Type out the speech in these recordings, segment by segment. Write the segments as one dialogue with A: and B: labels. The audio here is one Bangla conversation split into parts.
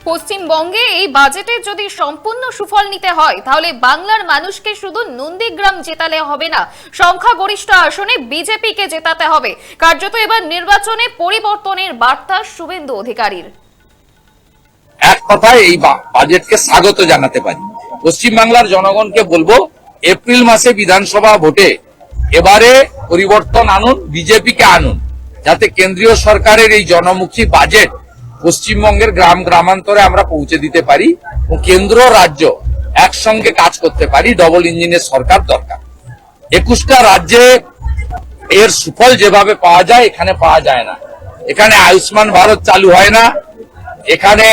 A: পশ্চিমবঙ্গে এই বাজেটের যদি সম্পূর্ণ সুফল নিতে হয় তাহলে বাংলার মানুষকে শুধু নন্দীগ্রাম জেতালে হবে না, সংখ্যাগরিষ্ঠ আসনে বিজেপিকে জেতাতে হবে। কার্যত এবার নির্বাচনে পরিবর্তনের বার্তা শুভেন্দু অধিকারীর।
B: এক কথায় এই বাজেটকে স্বাগত জানাতে পারি। পশ্চিমবাংলার জনগণকে বলবো, এপ্রিল মাসে বিধানসভা ভোটে এবারে পরিবর্তন আনুন, বিজেপিকে আনুন, যাতে কেন্দ্রীয় সরকারের এই জনমুখী বাজেট পশ্চিমবঙ্গের গ্রাম গ্রামান্তরে আমরা পৌঁছে দিতে পারি ও কেন্দ্র রাজ্য একসঙ্গে কাজ করতে পারি। ডবল ইঞ্জিনের সরকার দরকার। 21টা রাজ্যে এর সুফল যেভাবে পাওয়া যায় এখানে পাওয়া যায় না। এখানে আয়ুষ্মান ভারত চালু হয় না, এখানে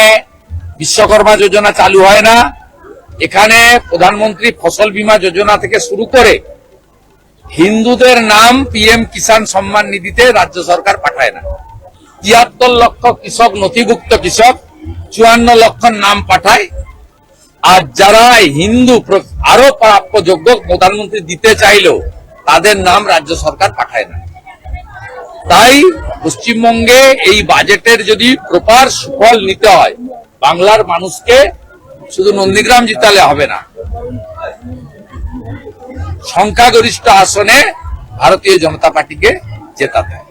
B: বিশ্বকর্মা যোজনা চালু হয় না, এখানে প্রধানমন্ত্রী ফসল বীমা যোজনা থেকে শুরু করে হিন্দুদের নাম পিএম কিষাণ সম্মান নিধিতে রাজ্য সরকার পাঠায় না। ৭৩ লক্ষ কৃষক নথিভুক্ত কৃষক ৫৪ লক্ষ নাম পাঠায়, আর যারা হিন্দু আরো প্রাপ্যযোগ্য প্রধানমন্ত্রী দিতে চাইলেও তাদের নাম রাজ্য সরকার পাঠায় না। তাই পশ্চিমবঙ্গে এই বাজেটের যদি প্রপার সুফল নিতে হয়, বাংলার মানুষকে শুধু নন্দীগ্রাম জিতালে হবে না, সংখ্যাগরিষ্ঠ আসনে ভারতীয় জনতা পার্টিকে জেতাতে হবে।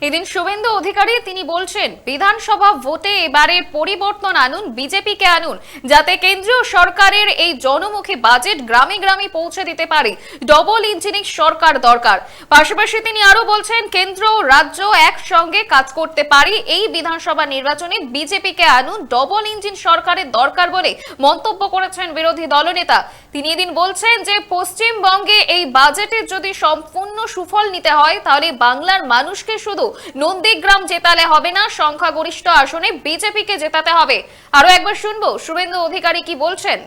A: এদিন শুভেন্দু অধিকারী তিনি বলছেন, বিধানসভা ভোটে এবারের পরিবর্তন আনুন, বিজেপিকে আনুন, যাতে কেন্দ্রীয় সরকারের এই জনমুখী বাজেট গ্রামে গ্রামে পৌঁছে দিতে পারে। ডবল ইঞ্জিনিক সরকার দরকার। পাশাপাশি তিনি আরো বলছেন, কেন্দ্র রাজ্য একসঙ্গে কাজ করতে পারি। এই বিধানসভা নির্বাচনে বিজেপিকে আনুন, ডবল ইঞ্জিন সরকারের দরকার বলে মন্তব্য করেছেন বিরোধী দলনেতা। তিনি এদিন বলছেন যে পশ্চিমবঙ্গে এই বাজেটের যদি সম্পূর্ণ সুফল নিতে হয় তাহলে বাংলার মানুষকে শুধু নন্দীগ্রাম জেতালে হবে না, সংখ্যাগরিষ্ঠ আসনে বিজেপিকে জেতাতে হবে। আরো একবার শুনবো শুভেন্দু অধিকারী কি বলছেন।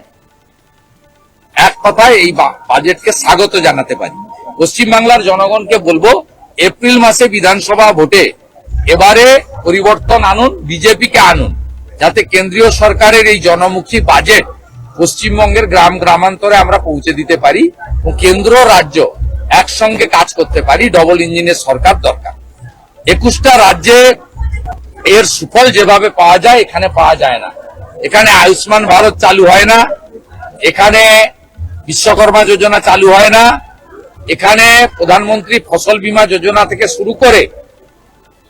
B: এক কথায় এই বাজেটকে স্বাগত জানাতে পারি। পশ্চিমবাংলার জনগণকে বলবো, এপ্রিল মাসে বিধানসভা ভোটে এবারে পরিবর্তন আনুন, বিজেপিকে আনুন, যাতে কেন্দ্রীয় সরকারের এই জনমুখী বাজেট পশ্চিমবঙ্গের গ্রাম গ্রামান্তরে আমরা পৌঁছে দিতে পারি ও কেন্দ্র রাজ্য একসঙ্গে কাজ করতে পারি। ডবল ইঞ্জিনের সরকার দরকার। 21টা রাজ্যে এর সুফল যেভাবে পাওয়া যায় এখানে পাওয়া যায় না। এখানে আয়ুষ্মান ভারত চালু হয় না, এখানে বিশ্বকর্মা যোজনা চালু হয় না, এখানে প্রধানমন্ত্রী ফসল বীমা যোজনা থেকে শুরু করে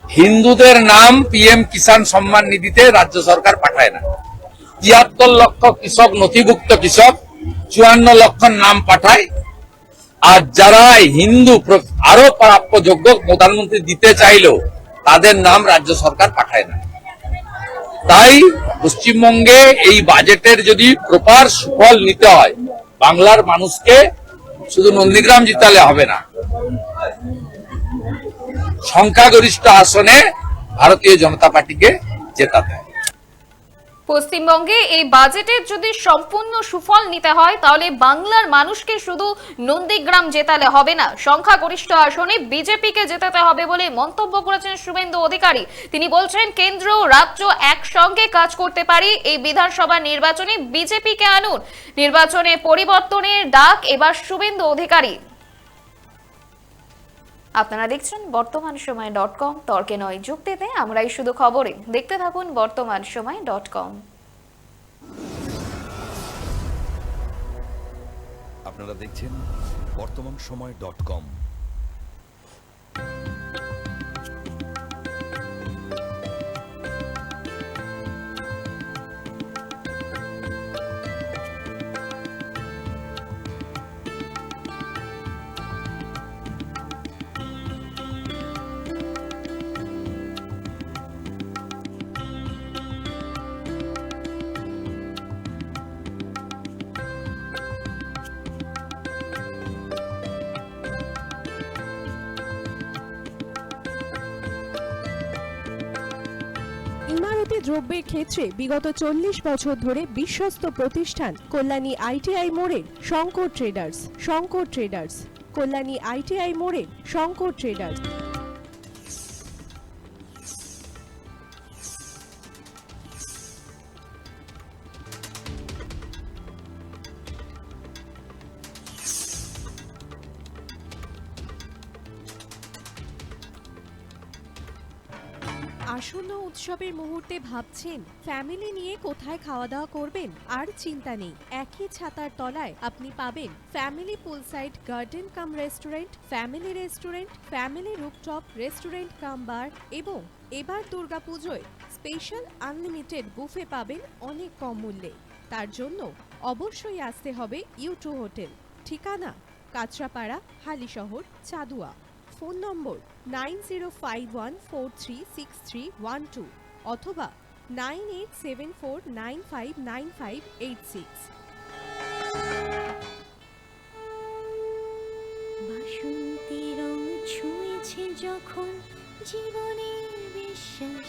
B: হিন্দুদের নাম পিএম কিষাণ সম্মান নিধিতে রাজ্য সরকার পাঠায় না। ৭৩ লক্ষ কৃষক নথিভুক্ত কৃষক ৫৪ লক্ষ নাম পাঠায়, আর যারা হিন্দু আরো প্রাপ্যযোগ্য প্রধানমন্ত্রী দিতে চাইলেও তাদের নাম রাজ্য সরকার পাঠায় না। তাই পশ্চিমবঙ্গে এই বাজেটের যদি প্রপার সুফল নিতে হয়, বাংলার মানুষকে শুধু নন্দীগ্রাম জিতালে হবে না, সংখ্যাগরিষ্ঠ আসনে ভারতীয় জনতা পার্টিকে জেতাতে হবে।
A: পশ্চিমবঙ্গে এই বাজেটের যদি সম্পূর্ণ সুফল নিতে হয় তাহলে বাংলার মানুষকে শুধু নন্দীগ্রাম জেতালে হবে না, সংখ্যাগরিষ্ঠ আসনে বিজেপিকে জেতাতে হবে বলে মন্তব্য করেছেন শুভেন্দু অধিকারী। তিনি বলছেন, কেন্দ্র রাজ্য একসঙ্গে কাজ করতে পারি। এই বিধানসভা নির্বাচনে বিজেপিকে আনুন, নির্বাচনে পরিবর্তনের ডাক এবার শুভেন্দু অধিকারী। আপনারা দেখছেন বর্তমান সময় .com, তর্কে নয় যুক্তিতে আমরাই শুধু খবরে। দেখতে থাকুন বর্তমান সময় .com।
C: আপনারা দেখছেন বর্তমান সময় .com।
D: ইমারতি দ্রব্যের ক্ষেত্রে বিগত 40 বছর ধরে বিশ্বস্ত প্রতিষ্ঠান কল্যাণী আইটিআই মোড়ের শঙ্কর ট্রেডার্স। কল্যাণী আইটিআই মোড়ের শঙ্কর ট্রেডার্স। আসন্ন উৎসবের মুহূর্তে ভাবছেন ফ্যামিলি নিয়ে কোথায় খাওয়া দাওয়া করবেন? আর চিন্তা নেই, একই ছাতার তলায় আপনি পাবেন family poolside garden cum restaurant, family rooftop restaurant cum bar এবং এবার দুর্গাপুজোয় স্পেশাল আনলিমিটেড বুফে পাবেন অনেক কম মূল্যে। তার জন্য অবশ্যই আসতে হবে ইউ2 হোটেল। ঠিকানা কাঁচরাপাড়া, হালিশহর, চাদুয়া। ফোন নম্বর 9051436312 অথবা 9874959586।
E: বাসন্তী রং ছুঁয়েছে যখন জীবনের বিশ্বাস,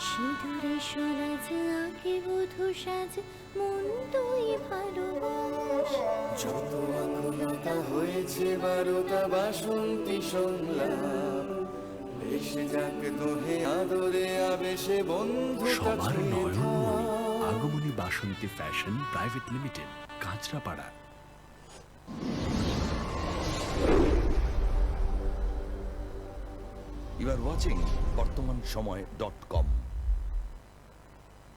E: সিঁদুরে সরাজ আগে বধূ সাজ, মন তুই ভালোবাস।
F: যত আকুলতা হয়েছে বারোটা বাসন্তী সংলাপ, ভেসে যাক দোহে আদরে আবেশে বন্ধুতা
G: সবার
F: ছুঁয়ে
G: নয়নমণি
F: থাক।
G: Agamani Basanti fashion private limited, Kanchrapara.
C: You are watching বর্তমান সময়.com